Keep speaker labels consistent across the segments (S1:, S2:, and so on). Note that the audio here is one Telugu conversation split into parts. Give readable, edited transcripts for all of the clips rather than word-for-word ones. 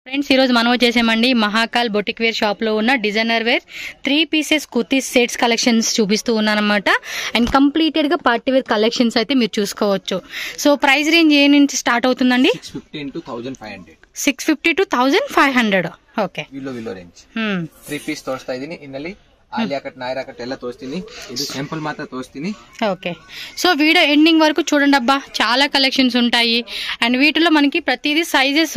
S1: ఫ్రెండ్స్ ఈ రోజు మనం వచ్చేసామండి మహాకాల్ బొటిక్ వేర్ షాప్ లో ఉన్న designer wear 3 pieces kurti sets collections చూపిస్తూ ఉన్నానన్నమాట. అండ్ కంప్లీటెడ్ గా పార్టీ వేర్ కలెక్షన్స్ అయితే మీరు చూసుకోవచ్చు. సో ప్రైస్ రేంజ్ ఏ నుంచి స్టార్ట్ అవుతుందండి? 650 to 1500. Okay,
S2: below range 3 piece ತೋರಿಸ್ತಾ ಇದೀನಿ. ಇನ್ನಲ್ಲಿ ಆಲಿಯಾ ಕಟ್ ನಾಯರಾ ಕಟ್ ಎಲ್ಲ ತೋರಿಸ್ತೀನಿ. ಇದು ಸ್ಯಾಂಪಲ್ ಮಾತ್ರ ತೋರಿಸ್ತೀನಿ.
S1: ఓకే, సో వీడియో ఎండింగ్ వరకు చూడండి అబ్బా, చాలా కలెక్షన్స్ ఉంటాయి. అండ్ వీటిలో మనకి ప్రతిదీ సైజెస్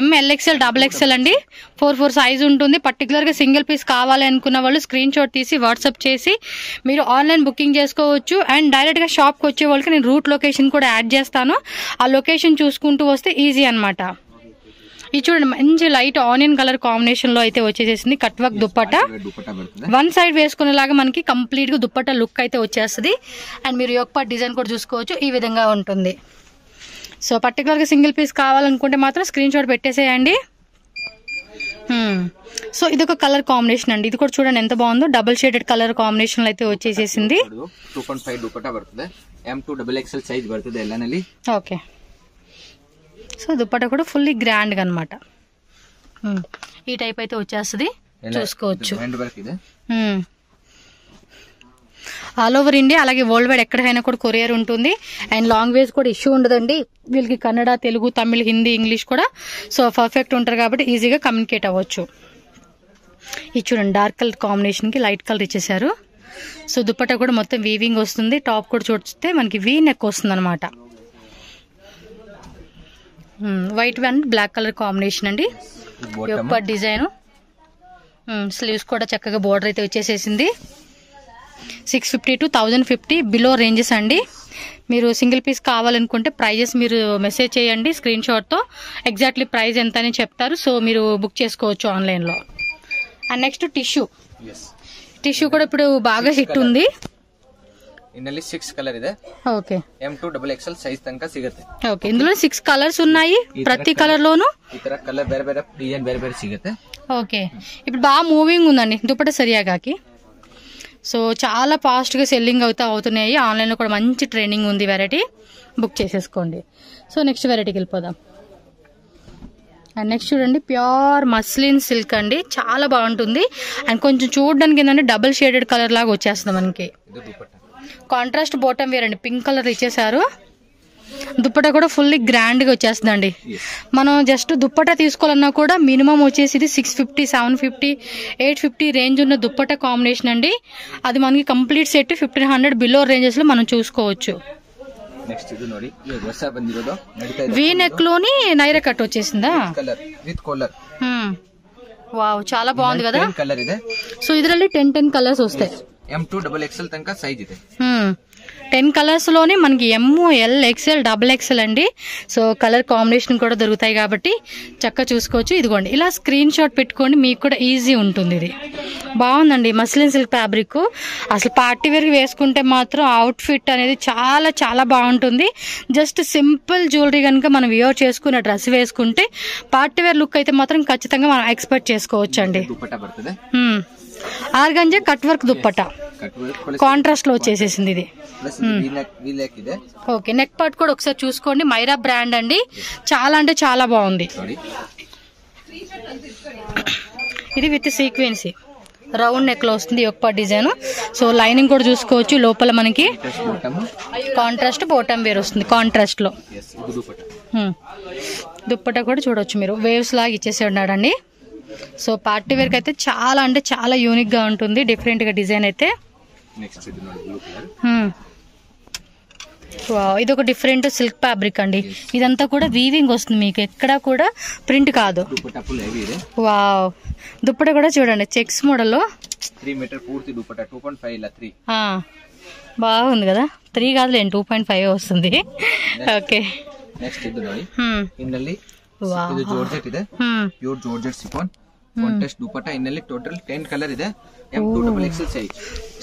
S1: MLXL XXL అండి, 4 సైజ్ ఉంటుంది. పర్టికులర్ గా సింగిల్ పీస్ కావాలి అనుకున్న వాళ్ళు స్క్రీన్ షాట్ తీసి వాట్సాప్ చేసి మీరు ఆన్లైన్ బుకింగ్ చేసుకోవచ్చు. అండ్ డైరెక్ట్ గా షాప్ కి వచ్చే వాళ్ళకి నేను రూట్ లొకేషన్ కూడా యాడ్ చేస్తాను. ఆ లొకేషన్ చూసుకుంటూ వస్తే ఈజీ అనమాట. ఇది చూడండి, మంచి లైట్ ఆనియన్ కలర్ కాంబినేషన్ లో అయితే వచ్చేసేసింది. Cut work dupatta, one side వేసుకునేలాగా మనకి కంప్లీట్ గా దుప్పట లుక్ అయితే వచ్చేస్తుంది. అండ్ మీరు యోక్ పార్ట్ డిజైన్ కూడా చూసుకోవచ్చు, ఈ విధంగా ఉంటుంది. సో పర్టికులర్ గా సింగిల్ పీస్ కావాలనుకుంటే మాత్రం స్క్రీన్ షాట్ పెట్టేసేయండి. సో ఇది ఒక కలర్ కాంబినేషన్ అండి, ఇది కూడా చూడండి ఎంత బాగుందో. డబుల్ షేడెడ్ కలర్ కాంబినేషన్ లో అయితే వచ్చేసేసింది.
S2: 2.5 దుపట్టా బರ್ತದೆ, M2 XXL సైజ్ బರ್ತದೆ ಎಲ್ಲನಲ್ಲಿ.
S1: ఓకే, సో దుప్పట కూడా ఫుల్లీ గ్రాండ్ గా అనమాట. ఈ టైప్ అయితే వచ్చేస్తుంది, చూసుకోవచ్చు. ఆల్ ఓవర్ ఇండియా అలాగే వరల్డ్ వైడ్ ఎక్కడైనా కూడా కొరియర్ ఉంటుంది. అండ్ లాంగ్వేజ్ కూడా ఇష్యూ ఉండదండి వీళ్ళకి. కన్నడ, తెలుగు, తమిళ్, హిందీ, ఇంగ్లీష్ కూడా సో పర్ఫెక్ట్ ఉంటారు కాబట్టి ఈజీగా కమ్యూనికేట్ అవ్వచ్చు. ఇది చూడండి, డార్క్ కలర్ కాంబినేషన్ కి లైట్ కలర్ ఇచ్చేసారు. సో దుప్పట కూడా మొత్తం వీవింగ్ వస్తుంది. టాప్ కూడా చూస్తే మనకి వీ నెక్ వస్తుంది అనమాట. White and black colour combination అండి. యొక్క డిజైన్ స్లీవ్స్ కూడా చక్కగా బోర్డర్ అయితే వచ్చేసేసింది. 650 to 1050 బిలో రేంజెస్ అండి. మీరు సింగిల్ పీస్ కావాలనుకుంటే ప్రైజెస్ మీరు మెసేజ్ చేయండి స్క్రీన్ షాట్ తో, ఎగ్జాక్ట్లీ ప్రైస్ ఎంత అని చెప్తారు. సో మీరు బుక్ చేసుకోవచ్చు ఆన్లైన్ లో. అండ్ నెక్స్ట్ టిష్యూ కూడా ఇప్పుడు బాగా హిట్ ఉంది.
S2: ಇನ್ನಲ್ಲಿ 6 ಕಲರ್ ಇದೆ.
S1: ఓకే,
S2: M2 XXL సైజ్ తనక సిಗುತ್ತೆ.
S1: ఓకే, ఇందులో 6 కలర్స్ ఉన్నాయి. ప్రతి కలర్ లోను
S2: ఈ తర కలర్ ಬೇರೆ ಬೇರೆ డిజైన్ ಬೇರೆ ಬೇರೆ సిಗುತ್ತೆ.
S1: ఓకే, ఇప్పుడు బాగా మూవింగ్ ఉందండి దుపట్టా సరియాగాకి. సో చాలా ఫాస్ట్ గా సెల్లింగ్ అవుతున్నాయి. ఆన్లైన్ లో కూడా మంచి ట్రెండింగ్ ఉంది. వెరైటీ బుక్ చేసేసుకోండి. సో నెక్స్ట్ వెరైటీకి వెళ్ళిపోదాం. అండ్ నెక్స్ట్ చూడండి, ప్యూర్ మస్లిన్ సిల్క్ అండి, చాలా బాగుంటుంది. అండ్ కొంచెం చూడడానికి ఏంటంటే డబుల్ షేడెడ్ కలర్ లాగా వచ్చేస్తుంది మనకి. కాంట్రాస్ట్ బాటమ్ వేర్ అండి, పింక్ కలర్ ఇచ్చేసారు. దుప్పట కూడా ఫుల్లీ గ్రాండ్ గా వచ్చేస్తుందండి. మనం జస్ట్ దుప్పట తీసుకోవాలన్నా కూడా మినిమం వచ్చేసి 650, 750, 850 రేంజ్ ఉన్న దుప్పట కాంబినేషన్ అండి. అది మనకి కంప్లీట్ సెట్ 1500 బిలో రేంజెస్ లో మనం చూసుకోవచ్చు. వీ నెక్ లోని నైరా కట్ వచ్చేసిందా? వావ్, చాలా బాగుంది కదా. సో ಇದರಲ್ಲಿ 10 కలర్స్ వస్తాయి.
S2: M2 XXL తనక సైజ్ ಇದೆ.
S1: 10 కలర్స్ లోనే మనకి ML XL XXL అండి. సో కలర్ కాంబినేషన్ కూడా దొరుకుతాయి కాబట్టి చక్కగా చూసుకోవచ్చు. ఇదిగోండి, ఇలా స్క్రీన్ షాట్ పెట్టుకోండి, మీకు కూడా ఈజీ ఉంటుంది. ఇది బాగుందండి, మస్లిన్ సిల్క్ ఫ్యాబ్రిక్. అసలు పార్టీ వేర్ వేసుకుంటే మాత్రం అవుట్ ఫిట్ అనేది చాలా చాలా బాగుంటుంది. జస్ట్ సింపుల్ జ్యువెలరీ కనుక మనం వేర్ చేసుకున్న డ్రెస్ వేసుకుంటే పార్టీ వేర్ లుక్ అయితే మాత్రం ఖచ్చితంగా మనం ఎక్స్పెక్ట్ చేసుకోవచ్చు అండి. Organza cut work dupatta contrast లో వచ్చేసేసింది ఇది. ఓకే, నెక్ పార్ట్ కూడా ఒకసారి చూసుకోండి. మైరా బ్రాండ్ అండి, చాలా అంటే చాలా బాగుంది. ఇది విత్ సీక్వెన్సీ రౌండ్ నెక్ లో వస్తుంది ఒక పార్ట్ డిజైన్. సో లైనింగ్ కూడా చూసుకోవచ్చు. లోపల మనకి కాంట్రాస్ట్ బాటమ్ వేర్ వస్తుంది కాంట్రాస్ట్ లో. దుప్పట కూడా చూడొచ్చు మీరు, వేవ్స్ లాగా ఇచ్చేసి ఉన్నాడండి. సో పార్టీ వేర్ కి అయితే చాలా అంటే చాలా యూనిక్ గా ఉంటుంది, డిఫరెంట్ గా డిజైన్ అయితే. ఇది ఒక డిఫరెంట్ సిల్క్ ఫ్యాబ్రిక్ అండి. ఇదంతా కూడా వీవింగ్ వస్తుంది, మీకు ఎక్కడా కూడా ప్రింట్ కాదు. వావ్, దుప్పట కూడా చూడండి చెక్స్ మోడల్.
S2: 3 మీటర్ పూర్తి దుప్పట 2.5 ఇలా 3.
S1: బాగుంది కదా. 3 కాదులే, 2.5 వస్తుంది. ఓకే,
S2: నెక్స్ట్ ఇది ನೋಡಿ. ಇನ್ನಲ್ಲಿ ಇದು ಜಾರ್ಜೆಟ್ ಇದೆ, pure georgette chiffon contrast dupatta. ಇನ್ನಲ್ಲಿ ಟೋಟಲ್ 10 కలర్ ಇದೆ. M2 XXL size.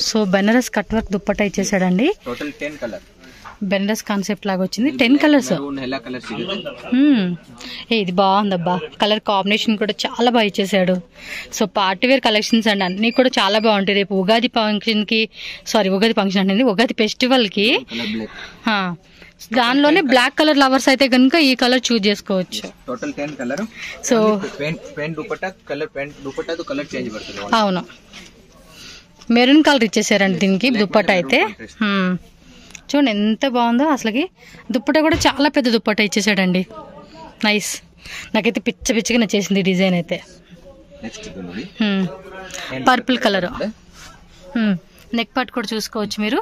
S1: So Banaras cut work dupatta ఇచ్చేసాడండి.
S2: టోటల్ 10 కలర్
S1: బెనారస్ కాన్సెప్ట్ లాగా వచ్చింది. 10 కలర్స్. ఇది బాగుందబ్బా, కలర్ కాంబినేషన్ కూడా చాలా బాగా ఇచ్చేసాడు. సో పార్టీ వేర్ కలెక్షన్స్ అండి, అన్ని కూడా చాలా బాగుంటాయి. రేపు ఉగాది ఫంక్షన్ కి, ఉగాది ఫంక్షన్ అంటే ఉగాది ఫెస్టివల్ కి దానిలోనే బ్లాక్ కలర్ లవర్స్ అయితే కనుక ఈ కలర్ చూస్ చేసుకోవచ్చు.
S2: Total 10 colour.
S1: So
S2: paint dupatta colour, paint దుపట్టాతో కలర్ చేంజ్ పడుతుంది.
S1: అవును, మెరూన్ కలర్ ఇచ్చేసారండి దీనికి దుపట్టా అయితే. చూడండి ఎంత బాగుందో అసలుకి. దుపట్టా కూడా చాలా పెద్ద దుపట్టా ఇచ్చేసాడండి. నైస్, నాకైతే పిచ్చిగా నచ్చేసింది డిజైన్ అయితే. Purple colour. నెక్ పార్ట్ కూడా చూసుకోవచ్చు మీరు,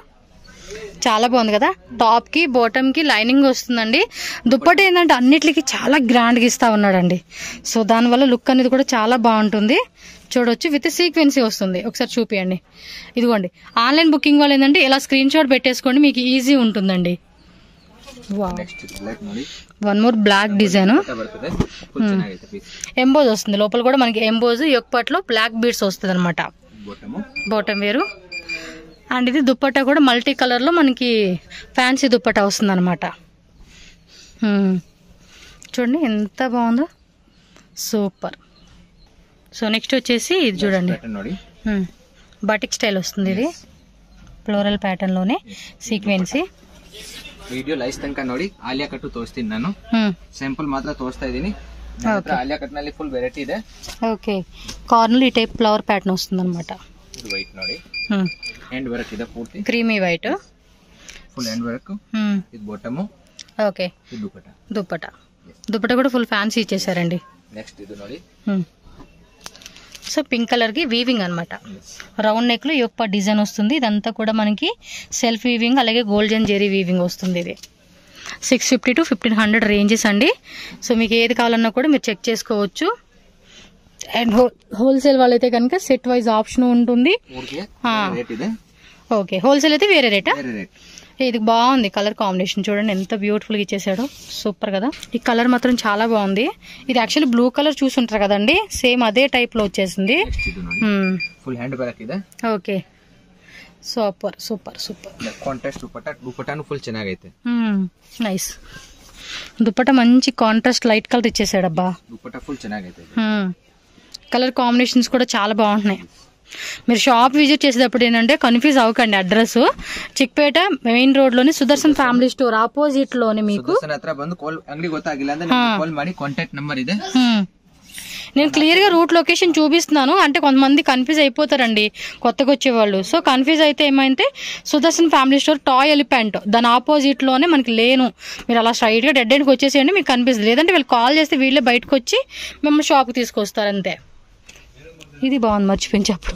S1: చాలా బాగుంది కదా. టాప్ కి బాటమ్ కి లైనింగ్ వస్తుందండి. దుప్పటి ఏంటంటే అన్నిటికి చాలా గ్రాండ్ గా ఇస్తా ఉన్నాడండి. సో దానివల్ల లుక్ అనేది కూడా చాలా బాగుంటుంది. చూడొచ్చు, విత్ సీక్వెన్సీ వస్తుంది. ఒకసారి చూపియండి. ఇదిగోండి, ఆన్లైన్ బుకింగ్ వాళ్ళు ఏంటంటే ఇలా స్క్రీన్ షాట్ పెట్టేసుకోండి, మీకు ఈజీ ఉంటుందండి. One more black design. Emboss వస్తుంది లోపల కూడా మనకి. ఎంబోజ్ యొక్కట్లో బ్లాక్ బీడ్స్ వస్తుంది అనమాట. బాటమ్ వేరు. అండ్ ఇది దుప్పట్టా కూడా మల్టీ కలర్ లో మనకి ఫ్యాన్సీ దుప్పట్టా వస్తుంది అనమాట. చూడండి ఎంత బాగుందో, సూపర్. సో నెక్స్ట్ వచ్చేసి ఇది చూడండి, బాటిక్ స్టైల్ వస్తుంది. ఇది ఫ్లోరల్ ప్యాటర్న్ లోనే సీక్వెన్సీ.
S2: ವಿಡಿಯೋ ಲೈಸ್ ತನಕ ನೋಡಿ ಆಲಿಯಾ ಕಟ್ಟು ತೋರಿಸ್ತೀನಿ ನಾನು. ಸ್ಯಾಂಪಲ್ ಮಾತ್ರ ತೋರಿಸ್ತಾ ಇದೀನಿ. ಆಲಿಯಾ ಕಟ್ ನಲ್ಲಿ ಫುಲ್ ವೆರೈಟಿ ಇದೆ.
S1: ಓಕೆ, ಕಾರ್ನರ್ ಈ ಟೈಪ್ ಫ್ಲವರ್ ಪ್ಯಾಟರ್ನ್ వస్తుంది అన్నమాట.
S2: ಇದು ವೈಟ್ ನೋಡಿ, హ్యాండ్ వర్క్ ಇದೆ ಪೂರ್ತಿ
S1: creamy white,
S2: full hand work. ఇది బాటమ్.
S1: ఓకే,
S2: ఇది దుపట్టా.
S1: దుపట్టా కూడా ఫుల్ ఫ్యాన్సీ ఇచ్చేసారండి.
S2: నెక్స్ట్ ఇది ನೋಡಿ.
S1: సో పింక్ కలర్ కి వీవింగ్ అనమాట. రౌండ్ నెక్ లో యొక్క డిజైన్ వస్తుంది. ఇదంతా కూడా మనకి సెల్ఫ్ వీవింగ్, అలాగే గోల్డెన్ జెరీ వీవింగ్ వస్తుంది. ఇది 650 to 1500 రేంజెస్ అండి. సో మీకు ఏది కావాలన్నా కూడా మీరు చెక్ చేసుకోవచ్చు. అండ్ హోల్సేల్ వాళ్ళైతే కనుక సెట్ వైజ్ ఆప్షన్ ఉంటుంది. ఓకే, హోల్సేల్ అయితే వేరే రేటా? ఇది బాగుంది కలర్ కాంబినేషన్. చూడండి ఎంత బ్యూటిఫుల్ గా ఇచ్చేసాడు, సూపర్ కదా. ఈ కలర్ మాత్రం చాలా బాగుంది. ఇది యాక్చువల్లీ బ్లూ కలర్ చూసుంటారు కదండి, సేమ్ అదే టైప్ లో వచ్చేసింది.
S2: ఫుల్ హ్యాండ్ వర్క్ ಇದೆ.
S1: Okay, super.
S2: కాంట్రాస్ట్ దుపట్టాను ఫుల్ ಚೆನ್ನಾಗೈತೆ.
S1: నైస్. దుపట్టా మంచి కాంట్రాస్ట్ లైట్ కలర్ ఇచ్చేసాడు. అబ్బా,
S2: దుపట్టా ఫుల్ ಚೆನ್ನಾಗೈತೆ.
S1: కలర్ కాంబినేషన్స్ కూడా చాలా బాగుంటున్నాయి. మీరు షాప్ విజిట్ చేసేటప్పుడు ఏంటంటే కన్ఫ్యూజ్ అవ్వకండి. అడ్రస్ చిక్పేట మెయిన్ రోడ్ లోని సుదర్శన్ ఫ్యామిలీ స్టోర్ ఆపోజిట్ లోనే మీకు. నేను క్లియర్ గా రూట్ లొకేషన్ చూపిస్తున్నాను, అంటే కొంతమంది కన్ఫ్యూజ్ అయిపోతారండి కొత్తగా వచ్చేవాళ్ళు. సో కన్ఫ్యూజ్ అయితే ఏమైతే Sudarshan family store toy elephant దాని ఆపోజిట్ లోనే మనకి లేను. మీరు అలా స్ట్రైట్ గా డెడ్ ఎండ్కి వచ్చేసేయండి, మీకు కనిపిస్తుంది. లేదంటే వీళ్ళు కాల్ చేస్తే వీళ్ళే బయటకు వచ్చి మిమ్మల్ని షాప్ తీసుకొస్తారు అంతే. ఇది బాగుంది, మర్చిపోయింది చెప్పు.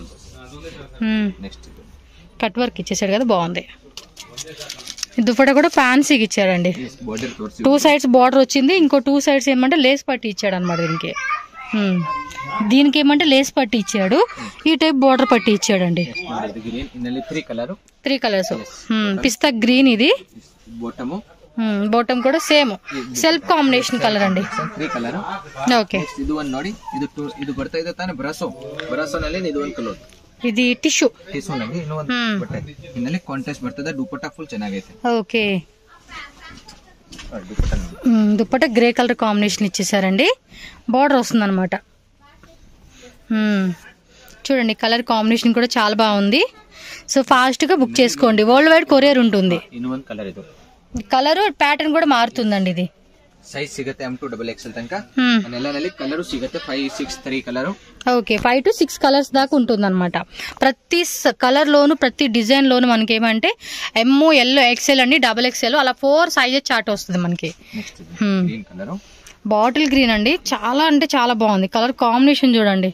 S1: కట్ వర్క్ ఇచ్చేసాడు కదా, బాగుంది. దుపట్టా కూడా ఫ్యాన్సీకి ఇచ్చాడండి. 2 సైడ్స్ బార్డర్ వచ్చింది, ఇంకో 2 సైడ్స్ ఏమంటే లేస్ పట్టి ఇచ్చాడు అనమాట. దీనికి ఏమంటే లేస్ పట్టి ఇచ్చాడు, ఈ టైప్ బార్డర్ పట్టి ఇచ్చాడండి. 3 కలర్స్. పిస్తా గ్రీన్ ఇది. బాటమ్ కూడా సేమ్ సెల్ఫ్ కాంబినేషన్ కలర్ అండి. ఓకే, ఇది tissue. Okay, dupatta grey colour combination ఇచ్చేసారండి. బార్డర్ వస్తుంది అనమాట. చూడండి కలర్ కాంబినేషన్ కూడా చాలా బాగుంది. సో ఫాస్ట్ గా బుక్ చేసుకోండి, వరల్డ్ వైడ్ కొరియర్ ఉంటుంది. కలర్ ప్యాటర్న్ కూడా మారుతుందండి. ఇది
S2: ಸೈಜ್ ಸಿಗುತ್ತೆ M2 XXL ತನಕ. ಎಲ್ಲರಲ್ಲಿ ಕಲರ್ ಸಿಗುತ್ತೆ 5, 6, 3 కలర్.
S1: ఓకే, 5 to 6 కలర్స్ దాకా ఉంటుంది అనమాట. ప్రతి కలర్ లోను ప్రతి డిజైన్ లోను మనకి ఏమంటే M, L, XL అండి, XXL అలా 4 సైజెస్ చార్ట్ వస్తుంది మనకి. బాటిల్ గ్రీన్ అండి, చాలా అంటే చాలా బాగుంది. కలర్ కాంబినేషన్ చూడండి,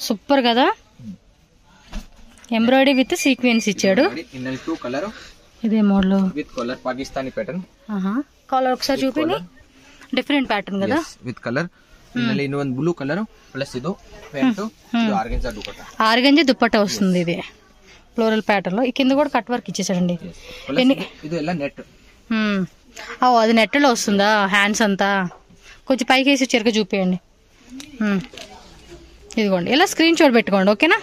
S1: సూపర్ కదా. ఎంబ్రాయిడరీ విత్ సీక్వెన్స్ ఇచ్చాడు. ఇదే model
S2: with colour Pakistani pattern.
S1: Colour ఒకసారి చూపిండి, డిఫరెంట్ ప్యాటర్న్ కదా
S2: విత్ కలర్. ಇನ್ನೊಂದು ಬ್ಲೂ ಕಲರ್ ಪ್ಲಸ್ ಇದು ಪ್ಯಾಂಟ್, ಇದು ಆರ್ಗಂಜಾ ದುಪಟ್ಟಾ.
S1: ఆర్గంజా దుపట్టా వస్తుంది. ఇది ఫ్లోరల్ ప్యాటర్న్ లో. ఈ కింద కూడా కట్ వర్క్ ఇచ్చేసాడండి.
S2: ఇది ಎಲ್ಲ నెట్.
S1: అది నెట్ లో వస్తుందా? హ్యాండ్స్ అంతా కొంచెం పైకి వేసి చెరక చూపించండి. ఇదిగోండి, ఇలా స్క్రీన్ షాట్ పెట్టుకోండి. ఓకేనా,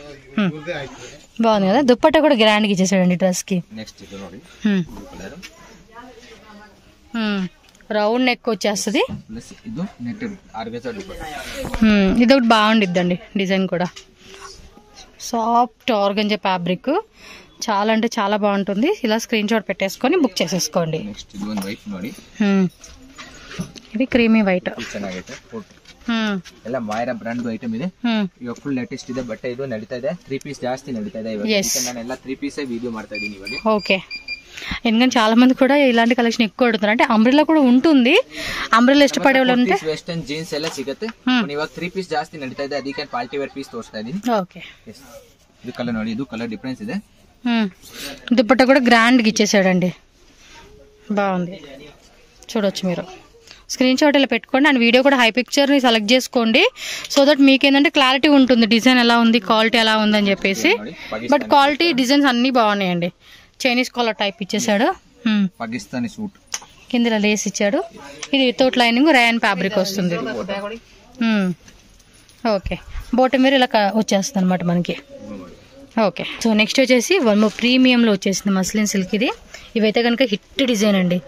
S1: బాగుంది కదా. దుపట్టా కూడా గ్రాండ్ గా ఇచ్చేసాడండి డ్రెస్ కి.
S2: నెక్స్ట్ ఇది ನೋಡಿ, బ్లూ కలర్.
S1: రౌండ్ నెక్ వచ్చేస్తుంది.
S2: ఇది నెట్ ఆర్గంజా దుపట్టా.
S1: ఇది ఒకటి బాగుండిద్దండి డిజైన్ కూడా. Soft organza fabric. చాలా అంటే చాలా ಬಾಗುಂటుంది. ఇలా ಸ್ಕ್ರೀನ್ ಶಾಟ್ పెట్టేసుకొని బుక్ చేసేసుకోండి.
S2: ನೆಕ್ಸ್ಟ್ ಇದು ಒಂದು ವೈಟ್ ನೋಡಿ.
S1: ఇది ಕ್ರೀಮಿ ವೈಟ್
S2: ಚೆನ್ನಾಗೈತೆ. ಎಲ್ಲ ಮಾಯರಾ ಬ್ರಾಂಡ್ ಐಟಮ್ ಇದೆ. ಇವಾಗ ಫುಲ್ ಲೇಟೆಸ್ಟ್ ಇದೆ ಬಟ್ಟೆ. ಇದು ನಡೀತಾ ಇದೆ 3 ಪೀಸ್ ಜಾಸ್ತಿ ನಡೀತಾ ಇದೆ ಇವಾಗ. ನಾನೆಲ್ಲ 3 ಪೀಸ್ ವಿಡಿಯೋ ಮಾಡ್ತಾ ಇದ್ದೀನಿ ಇವಾಗ.
S1: ఓకే. ఎందుకంటే చాలా మంది కూడా ఇలాంటి కలెక్షన్ ఎక్కువ అడుగుతారు. అంటే అంబ్రెల్లా కూడా ఉంటుంది. అంబ్రెల్లా ఇష్టపడే వాళ్ళు ఉంటే
S2: వెస్టర్న్ జీన్స్ ಎಲ್ಲ ಸಿಗುತ್ತೆ. ಇವಾಗ 3 ಪೀಸ್ ಜಾಸ್ತಿ ನಡೀತಾ ಇದೆ, ಅದಕ್ಕೆ ಪಾರ್ಟಿ ವೇರ್ ಪೀಸ್ ತೋರಿಸ್ತಾ ಇದ್ದೀನಿ.
S1: ఓకే.
S2: ಇದು ಕಲರ್ ನೋಡಿ, ಇದು కలర్ డిఫరెన్స్ ಇದೆ.
S1: దుపట్టా కూడా గ్రాండ్ గా ఇచ్చేసాడండి, బాగుంది. చూడొచ్చు మీరు. స్క్రీన్ షాట్ ఇలా పెట్టుకోండి అండ్ వీడియో కూడా హై పిక్చర్ ని సెలెక్ట్ చేసుకోండి. సో దట్ మీకు ఏంటంటే క్లారిటీ ఉంటుంది, డిజైన్ ఎలా ఉంది, క్వాలిటీ ఎలా ఉంది అని చెప్పేసి. బట్ క్వాలిటీ డిజైన్స్ అన్ని బాగున్నాయండి. చైనీస్ కాలర్ టైప్ ఇచ్చేసాడు.
S2: పాకిస్తానీ సూట్
S1: కింద లేస్ ఇచ్చాడు. ఇది వితౌట్ లైనింగ్ రేయన్ ఫ్యాబ్రిక్ వస్తుంది. ఓకే. బోటం మీరు ఇలా వచ్చేస్తుంది అనమాట మనకి. ఓకే. సో నెక్స్ట్ వచ్చేసి వన్ మోర్ ప్రీమియంలో వచ్చేసింది మస్లిన్ సిల్క్. ఇది ఇవైతే కనుక హిట్ డిజైన్ అండి.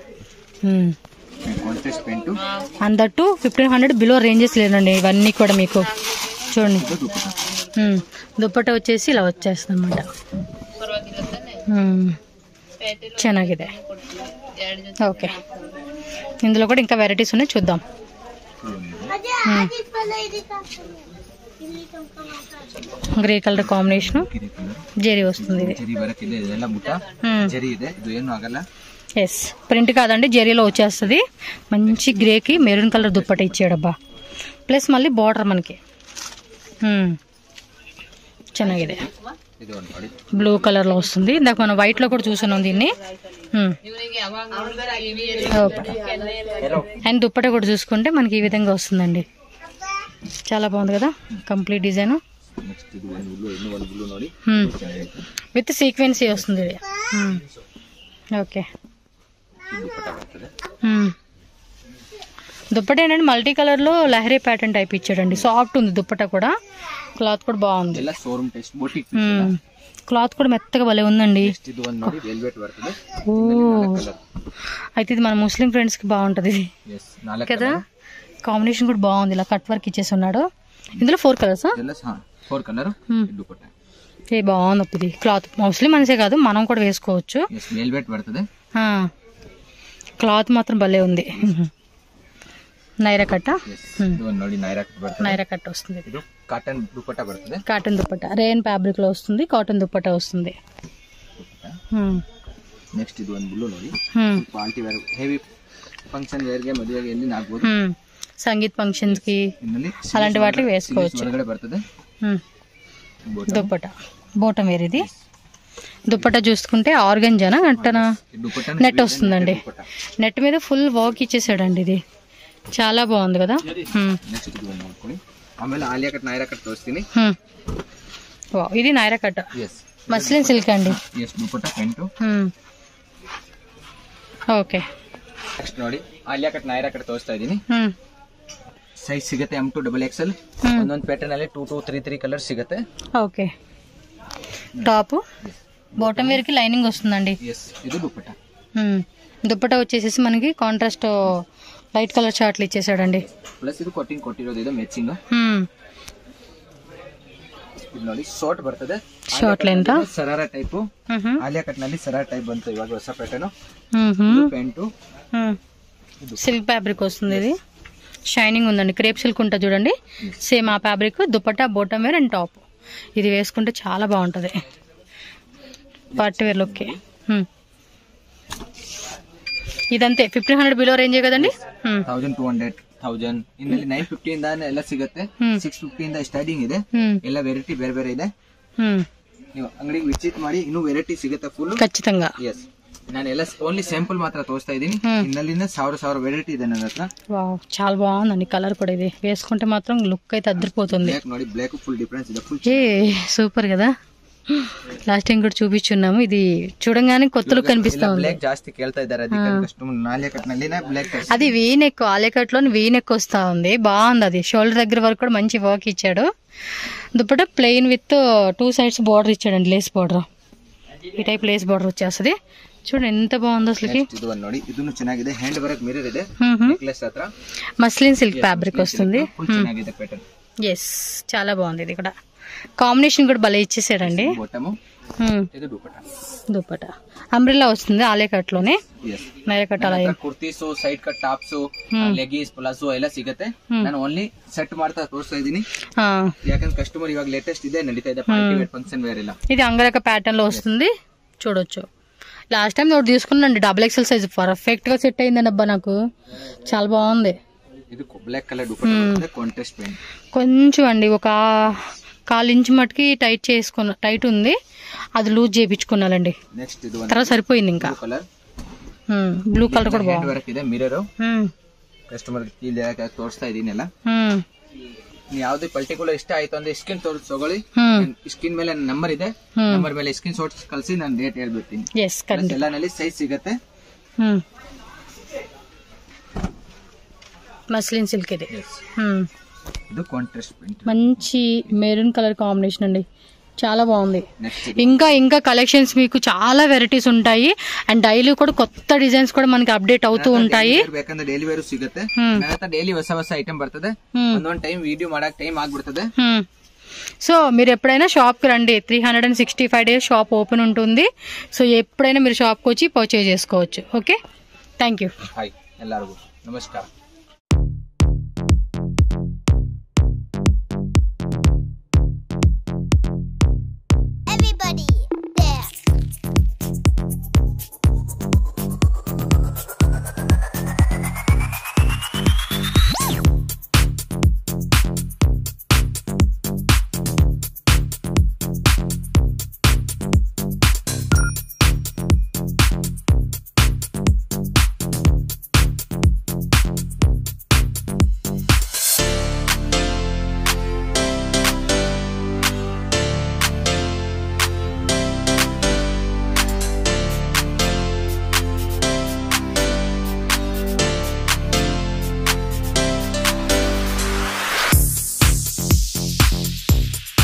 S1: అందట్టు 1500 బిలో రేంజెస్ లేదండి ఇవన్నీ కూడా. మీకు చూడండి దుప్పట్టా వచ్చేసి ఇలా వచ్చేస్తుంది అనమాట. ಚೆನ್ನಾಗಿದೆ. ఓకే. ఇందులో కూడా ఇంకా వెరైటీస్ ఉన్నాయి, చూద్దాం. గ్రే కలర్ కాంబినేషన్ జెరీ వస్తుంది. ఎస్, ప్రింట్ కాదండి, జెరీలో వచ్చేస్తుంది. మంచి గ్రేకి మెరూన్ కలర్ దుప్పట ఇచ్చాడబ్బా. ప్లస్ మళ్ళీ బార్డర్ మనకి ಚೆನ್ನಾಗಿದೆ. బ్లూ కలర్ లో వస్తుంది. ఇందాక మనం వైట్ లో కూడా చూస్తున్నాం దీన్ని. అండ్ దుప్పట కూడా చూసుకుంటే మనకి ఈ విధంగా వస్తుందండి. చాలా బాగుంది కదా కంప్లీట్ డిజైన్. విత్ సీక్వెన్సీ వస్తుంది ఇది. ఓకే. దుప్పట ఏంటంటే మల్టీ కలర్ లో లహరీ ప్యాటర్న్ టైప్ ఇచ్చాడండి. సాఫ్ట్ ఉంది దుప్పట కూడా. క్లాత్ కూడా బాగుంది. క్లాత్ కూడా మెత్తగా భలే ఉందండి. ఓ, అయితే ఇది మన ముస్లిం ఫ్రెండ్స్ కి బాగుంటది కదా. కాంబినేషన్ కూడా బాగుంది. ఇలా కట్ వర్క్ ఇచ్చేసి ఉన్నాడు. ఇందులో 4 కలర్స్. ఏ బాగుంది ఇది. క్లాత్ ముస్లిం అనేసే కాదు, మనం కూడా వేసుకోవచ్చు. క్లాత్ మాత్రం భలే ఉంది. నైరా కట్ట వస్తుంది. కాటన్ దుపట్టా రేయన్ ఫ్యాబ్రిక్ లో వస్తుంది. కాటన్ దుపట్టా వస్తుంది.
S2: ನೆಕ್ಸ್ಟ್ ಇದು ಒಂದು ಬ್ಲೂ ನೋಡಿ, party wear heavy function wear ಗೆ ಮದುವೆಗೆ ಎಲ್ಲಿ ಹಾಕಬಹುದು.
S1: సంగీత్ ఫంక్షన్స్ కి అలాంటి వాటికి వేసుకోవచ్చు. Dupatta bottom wear. ఇది దుపట్టా చూసుకుంటే ఆర్గంజానా అంటనా నెట్ వస్తుందండి. నెట్ మీద ఫుల్ వర్క్ ఇచ్చేసాడండి. ఇది చాలా బాగుంది కదా. ఇది నైరా కట్ మస్లిన్ సిల్క్ అండి. ఓకే.
S2: ನೆಕ್ಸ್ಟ್ ನೋಡಿ ಆಲಿಯಾ ಕಟ್ ನೈರಾ ಕಟ್ ತೋರಿಸ್ತಾ ಇದೀನಿ. ಸೈಜ್ ಸಿಗುತ್ತೆ M2 XXL. ಒಂದೊಂದು ಪ್ಯಾಟರ್ನ್ ಅಲ್ಲಿ 2 2 3 3 ಕಲರ್ ಸಿಗುತ್ತೆ.
S1: ఓకే. టాప్ బాటమ్ వేర్ కి లైనింగ్ వస్తుందండి.
S2: ఇది దుపట్టా.
S1: దుపట్టా వచ్చేసి మనకి కాంట్రాస్ట్ లైట్ కలర్ చార్ట్లు ఇచ్చేసాడండి.
S2: ప్లస్ ఇది కటింగ్ కొట్టిరోದು ಇದು ಮ್ಯಾಚಿಂಗ್. ಇದು ನೋಡಿ ಶಾರ್ಟ್ ಬರ್ತದೆ.
S1: Short length
S2: sharara type. Alia cut ನಲ್ಲಿ ಸರಾರಾ ಟೈಪ್ ಬಂತು ಇವಾಗ ಹೊಸ ಪ್ಯಾಟರ್ನ್. ಪ್ಯಾಂಟ್
S1: సిల్క్ ఫ్యాబ్రిక్ వస్తుంది. ఇది షైనింగ్ ఉందండి. క్రేప్ సిల్క్ ఉంటుంది చూడండి, సేమ్ ఆ fabric. Dupatta bottom wear and top. ఇది వేసుకుంటే చాలా బాగుంటది పార్టీ వేర్ లుక్. ಇದಂತೆ 1500 ಬಿಲೋ ರೇಂಜ್ ಕదండి.
S2: 1200 1000 ಇನ್ನಲ್ಲಿ 950 ಇಂದ ಎಲ್ಲ ಸಿಗುತ್ತೆ. 650 ಇಂದ ಸ್ಟಾರ್ಟಿಂಗ್ ಇದೆ. ಎಲ್ಲ ವೆರೈಟಿ ಬೇರೆ ಬೇರೆ ಇದೆ. ನೀವು ಅಂಗಡಿಗೆ ವಿಸಿಟ್ ಮಾಡಿ ಇನ್ನೂ ವೆರೈಟಿ ಸಿಗುತ್ತೆ ಫುಲ್
S1: ಖచ్చితంగా.
S2: ಎಸ್, ನಾನು ಎಲ್ಲ ಓನ್ಲಿ ಸ್ಯಾಂಪಲ್ ಮಾತ್ರ ತೋರಿಸ್ತಾ ಇದ್ದೀನಿ. ಇನ್ನಲ್ಲಿಂದ 1000 ವೆರೈಟಿ ಇದೆ ನನ್ನ ಹತ್ರ.
S1: వావ్, చాలా బాగుందండి. కలర్ కూడా ఇది వేసుకుంటే మాత్రం లుక్ అయితే అద్దరిపోతుంది.
S2: బ్లాక్ ನೋಡಿ, బ్లాక్ ఫుల్ డిఫరెన్స్ ಇದೆ. ఫుల్
S1: సూపర్ కదా. లాస్ట్ టైం కూడా చూపించున్నాము. ఇది చూడంగానే కొత్త లుక్ కనిపిస్తా ఉంది.
S2: బ్లాక్ జాస్తి కేಳ್ತಾ ಇದ್ದಾರೆ ಅದಕ್ಕೆ ಕಸ್ಟಮರ್ ಆಲಿಯಾ ಕಟ್ ನಲ್ಲಿನೇ ಬ್ಲಾಕ್.
S1: అది వీ నెక్, ఆలియా కట్ లో వీ నెక్ వస్తా ఉంది. బాగుంది. అది షోల్డర్ దగ్గర వరకు కూడా మంచి వర్క్ ఇచ్చాడు. Dupatta plain with 2 sides border ఇచ్చాడండి, లేస్ బార్డర్. ఈ టైప్ లేస్ బార్డర్ వచ్చేస్తుంది. చూడండి ఎంత బాగుందో అసలుకి.
S2: ಇದು ನೋಡಿ, ಇದನ್ನು ಚೆನ್ನಾಗಿದೆ. హ్యాండ్ వర్క్ ಮಿರರ್ ಇದೆ. నెక్లెస్ ಹತ್ರ
S1: మస్లిన్ సిల్క్ ఫ్యాబ్రిక్ వస్తుంది.
S2: ಚೆನ್ನಾಗಿದೆ ಪ್ಯಾಟರ್ನ್.
S1: ఎస్, చాలా బాగుంది. ఇది కూడా కాంబినేషన్ కూడా భలే ఇచ్చేసాడండి.
S2: ಇದು ದುಪಟ್ಟ.
S1: దుపట అంబ్రెల్లా వస్తుంది ఆలే కట్ లోనే నయ కట్ ಅಲ್ಲ
S2: kurtis side cut tops leggings palazzo ಎಲ್ಲ ಸಿಗುತ್ತೆ. ನಾನು ಓನ್ಲಿ ಸೆಟ್ ಮಾಡ್ತಾ ತೋರಿಸ್ತಾ ಇದೀನಿ ಯಾಕಂದ್ರೆ ಕಸ್ಟಮರ್ ಇವಾಗ ಲೇಟೆಸ್ಟ್ ಇದೆ ನಡೀತಾ ಇದೆ ಪಾರ್ಟಿ ವೇರ್ ಫಂಕ್ಷನ್ ವೇರ್ ಎಲ್ಲ.
S1: ఇది అంగరక ప్యాటర్న్ లో వస్తుంది చూడొచ్చు. లాస్ట్ టైం ఒకటి తీసుకున్నాండి డబుల్ ఎక్సెల్ సైజ్ పర్ఫెక్ట్ గా సెట్ అయిందండి అబ్బా నాకు చాలా బాగుంది.
S2: ఇది black colour dupatta contrast paint
S1: కొంచెం అండి ఒక 1/4 ఇంచ్ మట్టుకి టైట్ చేసుకున్నా టైట్ ఉంది అది లూజ్ చేయించుకున్నానండి.
S2: నెక్స్ట్ ఇది
S1: తర్వాత సరిపోయింది. ఇంకా బ్లూ కలర్ కూడా బాగుంది.
S2: వరకు ಇದೆ ಮಿರರ್ ಕಸ್ಟಮರ್ ಇಲ್ಲಿ ತೋರಿಸ್ತಾ ಇದೀನಿ ಎಲ್ಲ. ಯಾವ್ದು ಪರ್ಟಿಕ್ಯುಲರ್ ಇಷ್ಟ ಆಯ್ತು ಅಂದ್ರೆ ಸ್ಕ್ರೀನ್ ತಗೊಳ್ಳಿ. ಸ್ಕ್ರೀನ್ ಮೇಲೆ ನಂಬರ್ ಇದೆ, ನಂಬರ್ ಮೇಲೆ ಸ್ಕ್ರೀನ್ ಶಾಟ್ ಕಳಿಸಿ ನಾನು ರೇಟ್ ಹೇಳ್ಬಿಡ್ತೀನಿ. ಎಲ್ಲಾನಲ್ಲಿ ಸೈಜ್ ಸಿಗುತ್ತೆ.
S1: మస్లిన్ సిల్క్ ఇది.
S2: ఇది కాంట్రాస్ట్ ప్రింట్
S1: మంచి మెరూన్ కలర్ కాంబినేషన్ అండి చాలా బాగుంది. ఇంకా ఇంకా కలెక్షన్స్ మీకు చాలా వెరైటీస్ ఉంటాయి అండ్ డైలీ కూడా కొత్త డిజైన్స్ కూడా మనకి అప్డేట్ అవుతూ ఉంటాయి.
S2: ಬೇಕಂದ್ರೆ ಡೈಲಿ ವೇರ್ ಸಿಗುತ್ತೆ. ಡೈಲಿ ಹೊಸ ಹೊಸ ಐಟಮ್ ಬರ್ತದೆ. ಒಂದೊಂದು ಟೈಮ್ ವಿಡಿಯೋ ಮಾಡಕ್ ಟೈಮ್ ಆಗ್ಬಿಡ್ತದೆ.
S1: సో మీరు ఎప్పుడైనా షాప్ కి రండి. 365 డేస్ షాప్ ఓపెన్ ఉంటుంది. సో ఎప్పుడైనా మీరు షాప్ కి వచ్చి పర్చేజ్ చేసుకోవచ్చు. Okay, thank you.
S2: హాయ్ ಎಲ್ಲರಿಗೂ ನಮಸ್ಕಾರ.